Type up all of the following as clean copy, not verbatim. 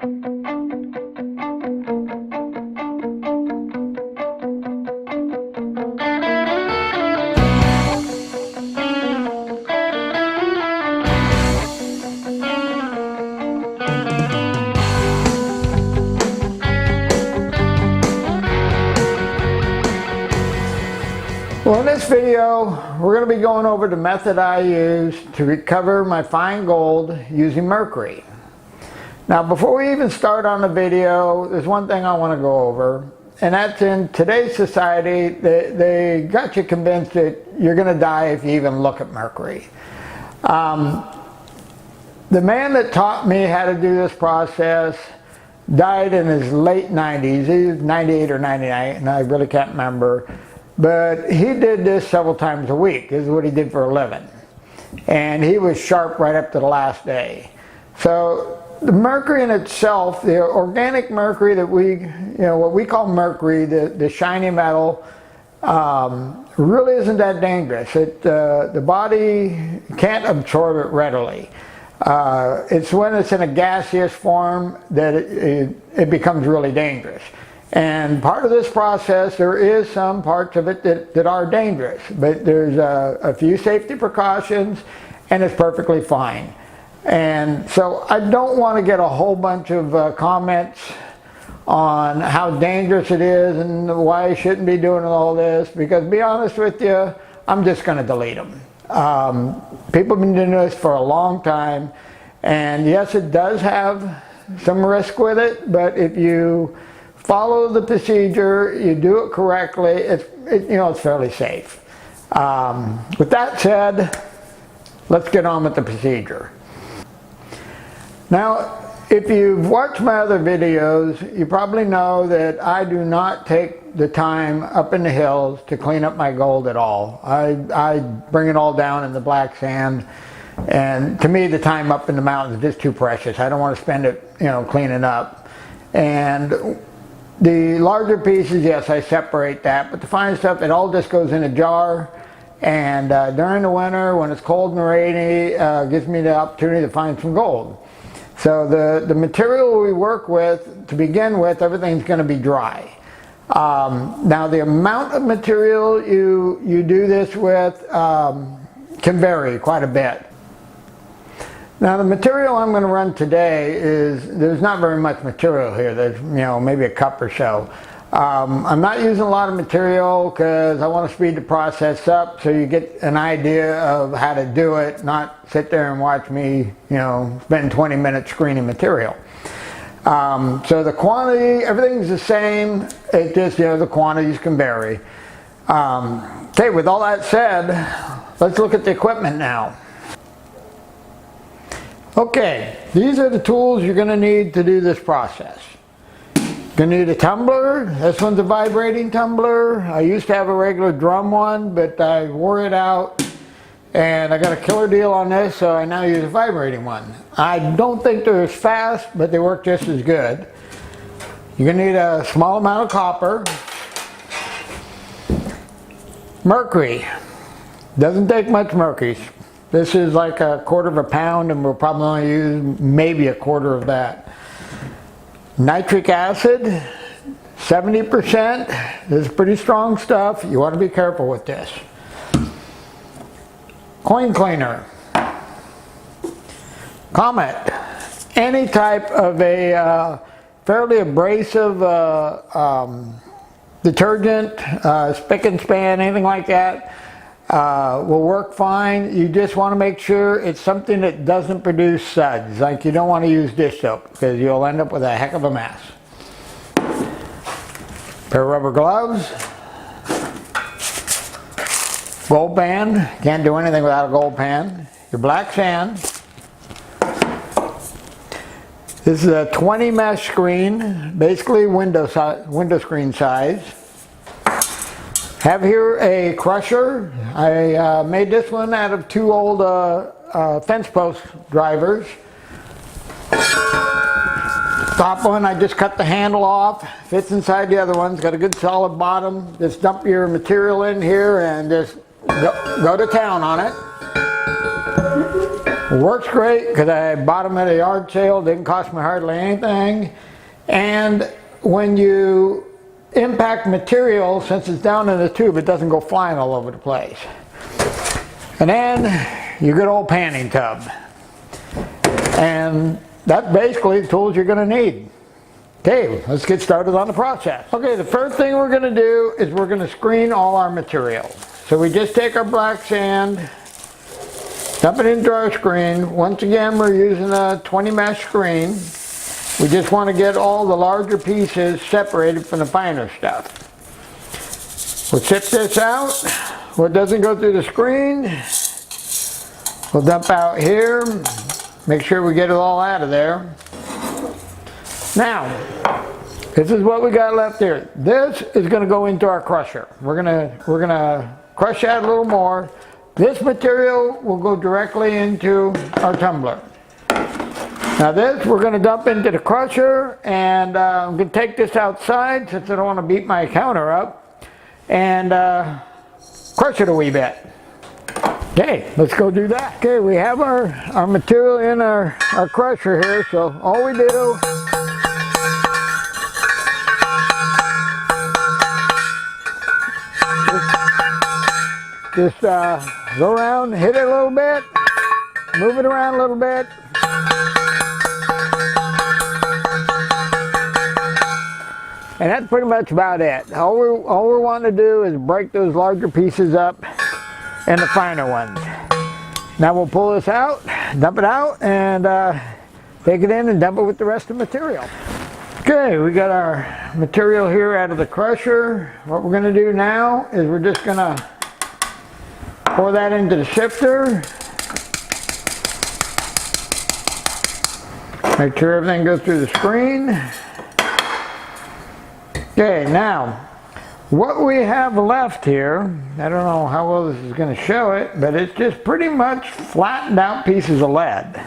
Well, in this video, we're going to be going over the method I use to recover my fine gold using mercury. Now, before we even start on the video, there's one thing I want to go over, and that's in today's society, they got you convinced that you're going to die if you even look at mercury. The man that taught me how to do this process died in his late 90s. He was 98 or 99, and I really can't remember. But he did this several times a week. This is what he did for a living. And he was sharp right up to the last day. So the mercury in itself, the organic mercury that what we call mercury, the shiny metal, really isn't that dangerous. The body can't absorb it readily. It's when it's in a gaseous form that it becomes really dangerous. And part of this process, there is some parts of it that are dangerous, but there's a few safety precautions, and it's perfectly fine. And so I don't want to get a whole bunch of comments on how dangerous it is and why I shouldn't be doing all this, because to be honest with you, I'm just going to delete them. People have been doing this for a long time, and yes, it does have some risk with it, but if you follow the procedure, you do it correctly, it's fairly safe. With that said, let's get on with the procedure. Now, if you've watched my other videos, you probably know that I do not take the time up in the hills to clean up my gold at all. I bring it all down in the black sand, and to me the time up in the mountains is just too precious. I don't want to spend it cleaning up. And the larger pieces, yes, I separate that, but the fine stuff, it all just goes in a jar, and during the winter, when it's cold and rainy, gives me the opportunity to find some gold. So the material we work with, to begin with, everything's going to be dry. Now, the amount of material you do this with can vary quite a bit. Now, the material I'm going to run today there's not very much material here. There's maybe a cup or so. I'm not using a lot of material because I want to speed the process up so you get an idea of how to do it, not sit there and watch me spend 20 minutes screening material. So the quantity, everything's the same. It just the quantities can vary. Okay, with all that said, let's look at the equipment now. Okay, these are the tools you're going to need to do this process. You're going to need a tumbler. This one's a vibrating tumbler. I used to have a regular drum one, but I wore it out, and I got a killer deal on this, so I now use a vibrating one. I don't think they're as fast, but they work just as good. You're going to need a small amount of copper. Mercury. Doesn't take much mercury. This is like 1/4 of a pound, and we'll probably only use maybe 1/4 of that. Nitric acid, 70%. This is pretty strong stuff. You want to be careful with this. Coin cleaner. Comet. Any type of a fairly abrasive detergent, spick and span, anything like that. Will work fine. You just want to make sure it's something that doesn't produce suds. Like, you don't want to use dish soap because you'll end up with a heck of a mess. Pair of rubber gloves. Gold pan. Can't do anything without a gold pan. Your black sand. This is a 20 mesh screen, basically window screen size. Have here a crusher. I made this one out of 2 old fence post drivers. Top one, I just cut the handle off. Fits inside the other one's got a good solid bottom. Just dump your material in here and just go to town on it. Works great because I bought them at a yard sale, didn't cost me hardly anything. And when you impact material, since it's down in the tube, it doesn't go flying all over the place. And then your good old panning tub. And that's basically the tools you're going to need. Okay, let's get started on the process. Okay, the first thing we're going to do is we're going to screen all our material. So we just take our black sand, dump it into our screen. Once again, we're using a 20 mesh screen. We just want to get all the larger pieces separated from the finer stuff. We'll sift this out. What doesn't go through the screen, we'll dump out here. Make sure we get it all out of there. Now, this is what we got left here. This is going to go into our crusher. We're gonna crush that a little more. This material will go directly into our tumbler. Now this we're going to dump into the crusher, and I'm going to take this outside since I don't want to beat my counter up, and crush it a wee bit. Okay, let's go do that. Okay, we have our material in our crusher here, so all we do just go around, hit it a little bit, move it around a little bit. And that's pretty much about it. All we're wanting to do is break those larger pieces up and the finer ones. Now we'll pull this out, dump it out, and take it in and dump it with the rest of the material. Okay, we got our material here out of the crusher. What we're going to do now is we're just going to pour that into the sifter. Make sure everything goes through the screen. Okay, now what we have left here, I don't know how well this is going to show it, but it's just pretty much flattened out pieces of lead.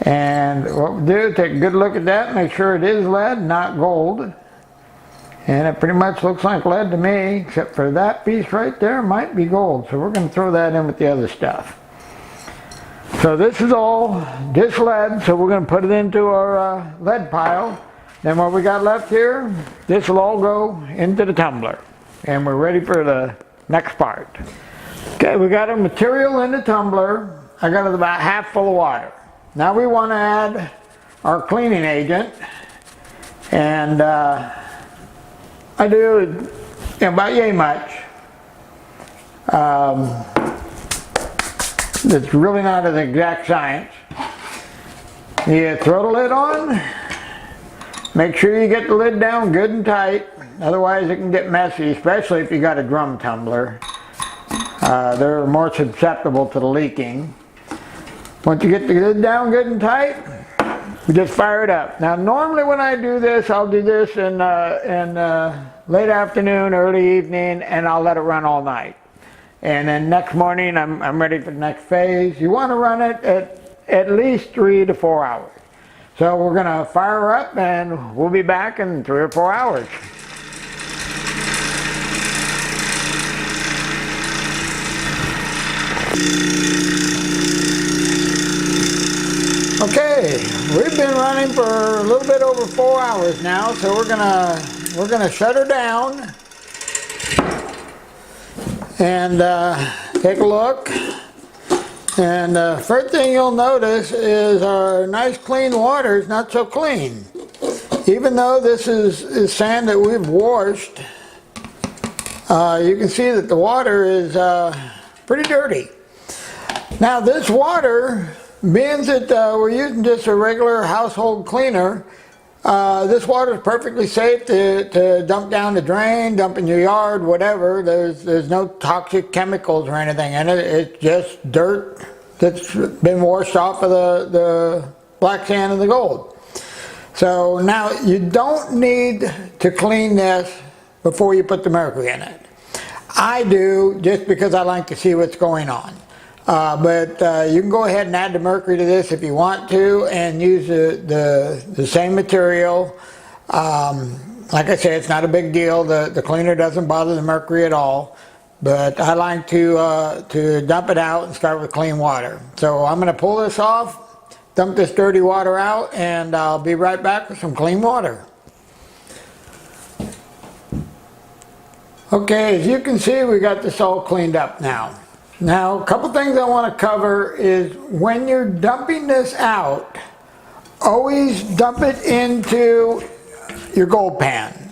And what we do, take a good look at that, make sure it is lead, not gold. And it pretty much looks like lead to me, except for that piece right there might be gold. So we're going to throw that in with the other stuff. So this is all just lead, so we're going to put it into our lead pile. Then what we got left here, this will all go into the tumbler. And we're ready for the next part. Okay, we got our material in the tumbler. I got it about half full of water. Now we want to add our cleaning agent. And I do about yay much. It's really not an exact science. You throw the lid on. Make sure you get the lid down good and tight, otherwise it can get messy, especially if you got a drum tumbler. They're more susceptible to the leaking. Once you get the lid down good and tight, we just fire it up. Now normally when I do this, I'll do this in late afternoon, early evening, and I'll let it run all night. And then next morning I'm ready for the next phase. You want to run it at least 3 to 4 hours. So we're going to fire her up and we'll be back in 3 or 4 hours. Okay, we've been running for a little bit over 4 hours now, so we're gonna shut her down and take a look. And first thing you'll notice is our nice clean water is not so clean. Even though this is sand that we've washed, you can see that the water is pretty dirty. Now this water, being that we're using just a regular household cleaner, this water is perfectly safe to dump down the drain, dump in your yard, whatever. There's no toxic chemicals or anything in it. It's just dirt that's been washed off of the black sand and the gold. So now you don't need to clean this before you put the mercury in it. I do, just because I like to see what's going on. But you can go ahead and add the mercury to this if you want to, and use the same material. Like I said, it's not a big deal. The cleaner doesn't bother the mercury at all. but I like to dump it out and start with clean water. So I'm going to pull this off, dump this dirty water out, and I'll be right back with some clean water. Okay, as you can see, we got this all cleaned up now. Now, a couple things I want to cover is when you're dumping this out, always dump it into your gold pan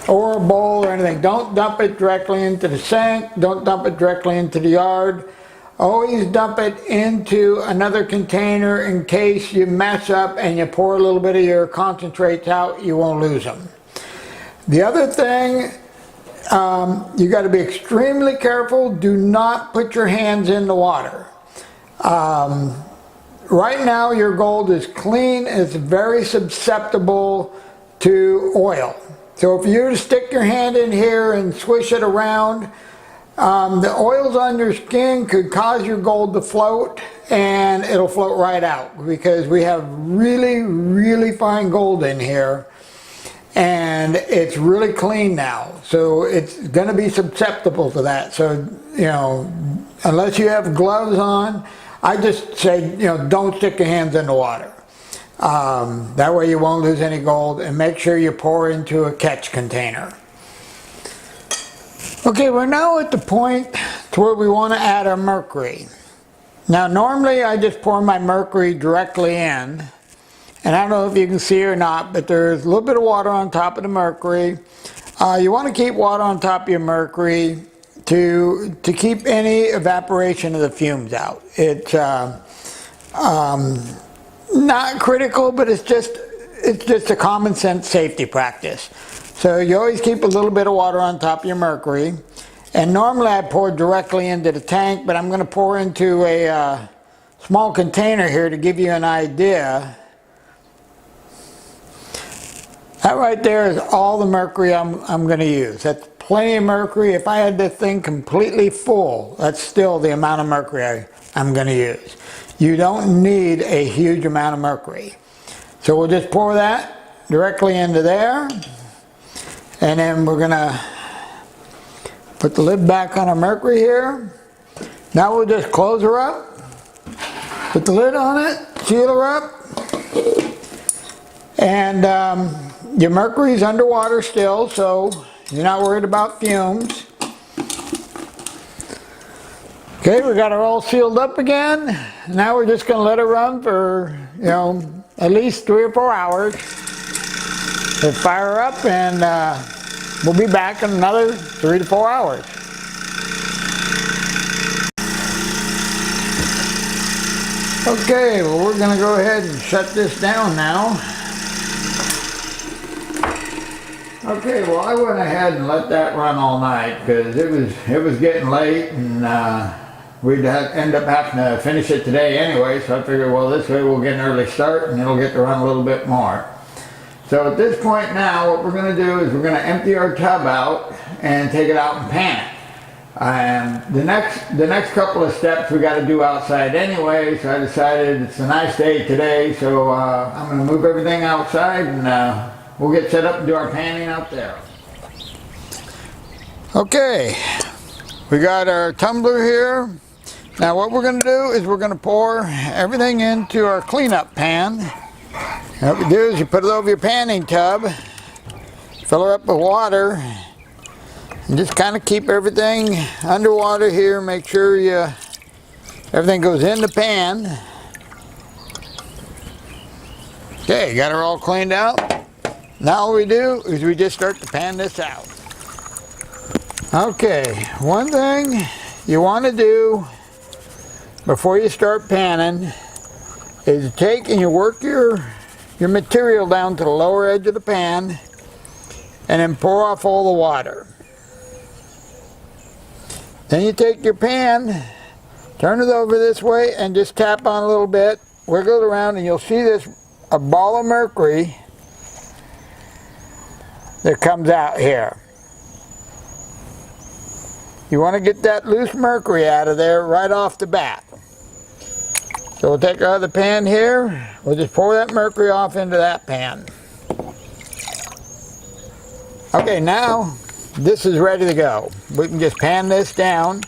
or a bowl or anything. Don't dump it directly into the sink. Don't dump it directly into the yard. Always dump it into another container in case you mess up and you pour a little bit of your concentrates out, you won't lose them. The other thing, you got to be extremely careful. Do not put your hands in the water. Right now your gold is clean. It's very susceptible to oil. So if you were to stick your hand in here and swish it around, the oils on your skin could cause your gold to float, and it'll float right out because we have really, really fine gold in here. And it's really clean now, so it's going to be susceptible to that. So, you know, unless you have gloves on, I just say, you know, don't stick your hands in the water. That way you won't lose any gold, and make sure you pour into a catch container. Okay, we're now at the point to where we want to add our mercury. Now, normally I just pour my mercury directly in. And I don't know if you can see or not, but there's a little bit of water on top of the mercury. You want to keep water on top of your mercury to keep any evaporation of the fumes out. It's not critical, but it's just a common sense safety practice. So you always keep a little bit of water on top of your mercury. And normally I pour directly into the tank, but I'm going to pour into a small container here to give you an idea. That right there is all the mercury I'm going to use. That's plenty of mercury. If I had this thing completely full, that's still the amount of mercury I'm going to use. You don't need a huge amount of mercury. So we'll just pour that directly into there. And then we're going to put the lid back on our mercury here. Now we'll just close her up. Put the lid on it. Seal her up. And your mercury is underwater still, so you're not worried about fumes. Okay, we got her all sealed up again. Now we're just going to let her run for, you know, at least 3 or 4 hours. Let's fire her up, and we'll be back in another 3 to 4 hours. Okay, well, we're going to go ahead and shut this down now. Okay, well, I went ahead and let that run all night because it was getting late, and we'd end up having to finish it today anyway. So I figured, well, this way we'll get an early start and it'll get to run a little bit more. So at this point now, what we're going to do is we're going to empty our tub out and take it out and pan it. And the next couple of steps we got to do outside anyway. So I decided it's a nice day today, so I'm going to move everything outside, and we'll get set up and do our panning out there. Okay, we got our tumbler here. Now what we're going to do is we're going to pour everything into our cleanup pan. And what you do is you put it over your panning tub, fill her up with water, and just kind of keep everything underwater here. Make sure everything goes in the pan. Okay, got her all cleaned out. Now all we do is we just start to pan this out. Okay, one thing you want to do before you start panning is take and you work your material down to the lower edge of the pan and then pour off all the water. Then you take your pan, turn it over this way, and just tap on a little bit, wiggle it around, and you'll see a ball of mercury that comes out here. You want to get that loose mercury out of there right off the bat. So we'll take our other pan here, we'll just pour that mercury off into that pan. Okay, now this is ready to go. We can just pan this down.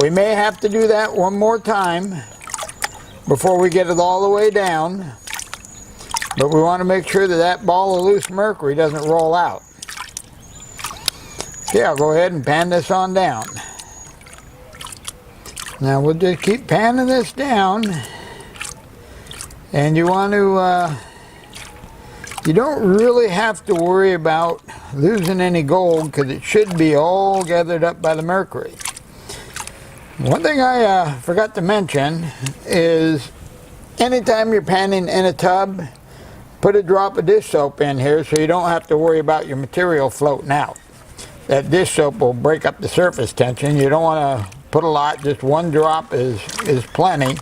We may have to do that one more time before we get it all the way down. But we want to make sure that that ball of loose mercury doesn't roll out. Okay, I'll go ahead and pan this on down. Now we'll just keep panning this down. And you want to, you don't really have to worry about losing any gold because it should be all gathered up by the mercury. One thing I forgot to mention is anytime you're panning in a tub, put a drop of dish soap in here so you don't have to worry about your material floating out. That dish soap will break up the surface tension. You don't want to put a lot, just one drop is plenty.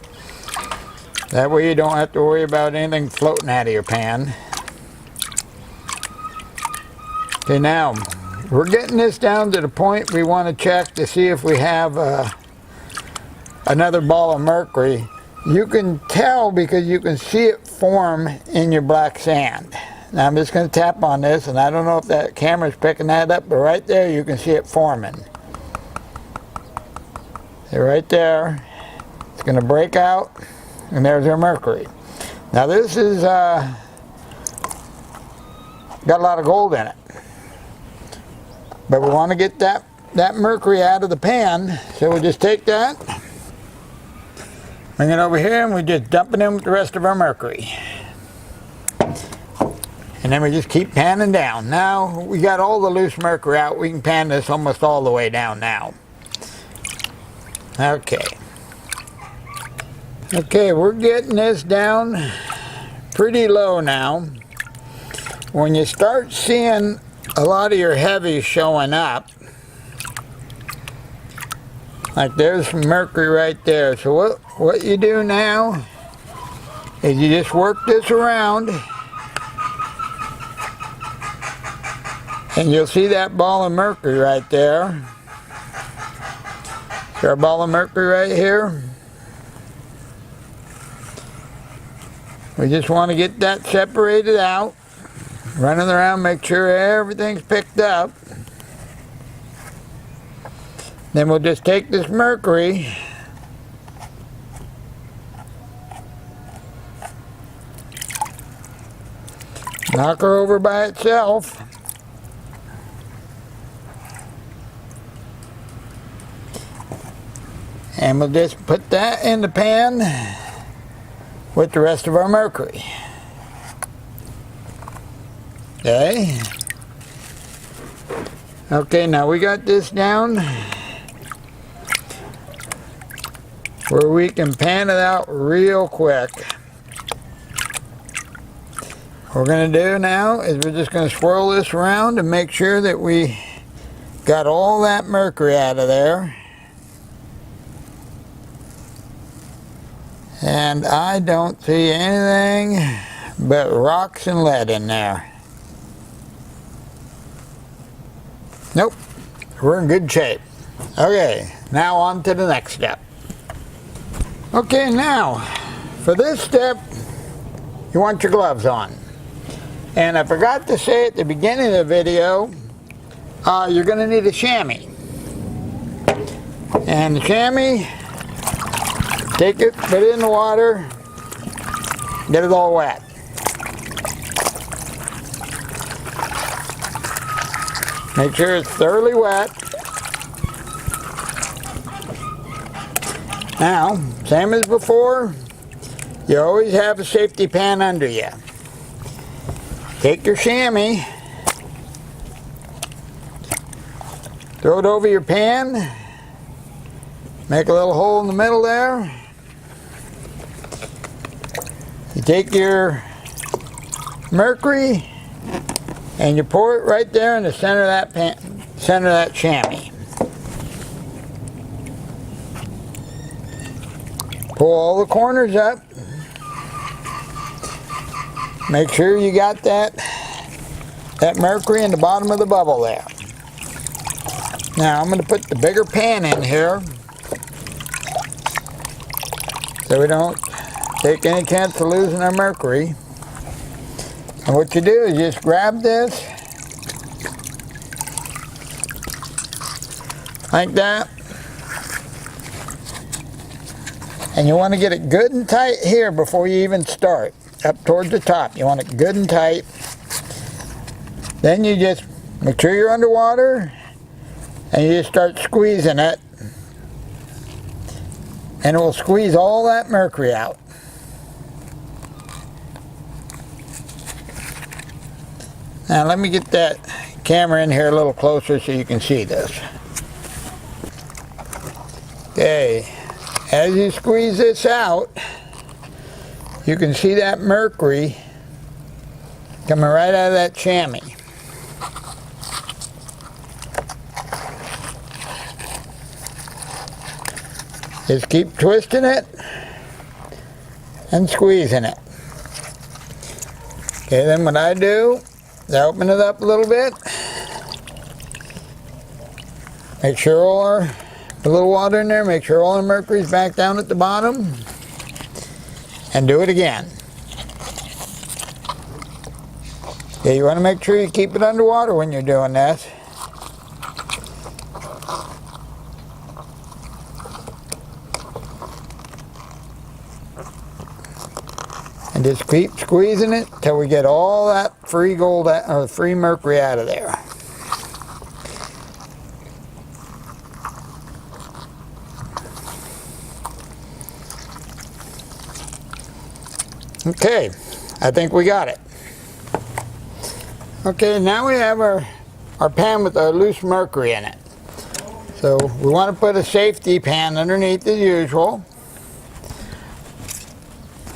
That way you don't have to worry about anything floating out of your pan. Okay, now we're getting this down to the point we want to check to see if we have another ball of mercury. You can tell because you can see it form in your black sand. Now I'm just going to tap on this, and I don't know if that camera's picking that up, but right there you can see it forming. See right there, it's going to break out, and there's our mercury. Now this is got a lot of gold in it, but we want to get that mercury out of the pan, so we'll just take that, bring it over here, and we just dump it in with the rest of our mercury. And then we just keep panning down. Now we got all the loose mercury out. We can pan this almost all the way down now. Okay. Okay, we're getting this down pretty low now. When you start seeing a lot of your heavies showing up, like there's some mercury right there. So what you do now is you just work this around, and you'll see that ball of mercury right there. See our ball of mercury right here? We just want to get that separated out. Running around, make sure everything's picked up. Then we'll just take this mercury, knock her over by itself. And we'll just put that in the pan with the rest of our mercury. Okay. Okay, now we got this down where we can pan it out real quick. What we're going to do now is we're just going to swirl this around and make sure that we got all that mercury out of there. And I don't see anything but rocks and lead in there. Nope, we're in good shape. Okay, now on to the next step. Okay, now for this step, you want your gloves on. And I forgot to say at the beginning of the video, you're going to need a chamois. And the chamois, take it, put it in the water, get it all wet. Make sure it's thoroughly wet. Now, same as before, you always have a safety pan under you. Take your chamois, throw it over your pan, make a little hole in the middle there. You take your mercury and you pour it right there in the center of that pan, center of that chamois. Pull all the corners up. Make sure you got that mercury in the bottom of the bubble there. Now I'm going to put the bigger pan in here so we don't take any chance of losing our mercury. And what you do is just grab this like that. And you want to get it good and tight here before you even start. Up towards the top. You want it good and tight. Then you just make sure you're underwater and you just start squeezing it. And it will squeeze all that mercury out. Now let me get that camera in here a little closer so you can see this. Okay, as you squeeze this out, you can see that mercury coming right out of that chamois. Just keep twisting it and squeezing it. Okay, then what I do is I open it up a little bit. Make sure all a little water in there, make sure all the mercury's back down at the bottom. And do it again. Okay, you want to make sure you keep it underwater when you're doing this. And just keep squeezing it till we get all that free gold or free mercury out of there. Okay, I think we got it. Okay, now we have our pan with our loose mercury in it. So we want to put a safety pan underneath as usual.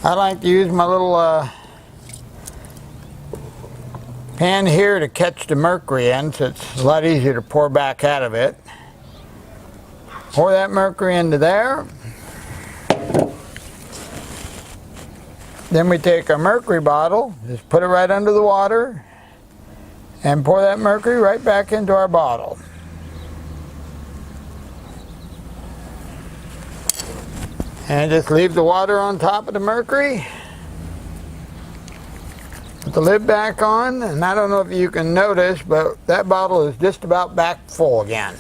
I like to use my little pan here to catch the mercury in, so it's a lot easier to pour back out of it. Pour that mercury into there. Then we take our mercury bottle, just put it right under the water, and pour that mercury right back into our bottle. And just leave the water on top of the mercury. Put the lid back on, and I don't know if you can notice, but that bottle is just about back full again.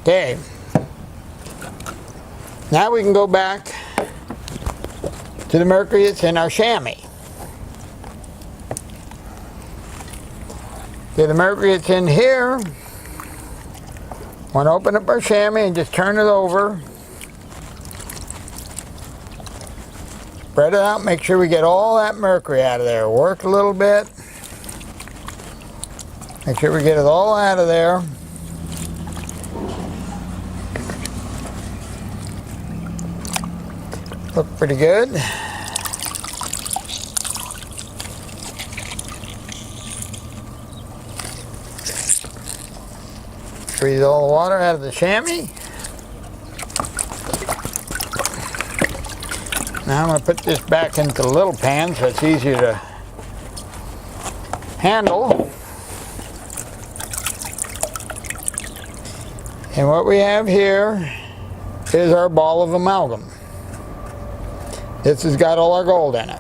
Okay. Now we can go back to the mercury that's in our chamois. Okay, the mercury that's in here, want to open up our chamois and just turn it over. Spread it out, make sure we get all that mercury out of there. Work a little bit. Make sure we get it all out of there. Look pretty good. Squeeze all the water out of the chamois. Now I'm going to put this back into the little pan so it's easier to handle. And what we have here is our ball of amalgam. This has got all our gold in it.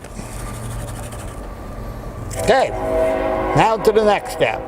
Okay, now to the next step.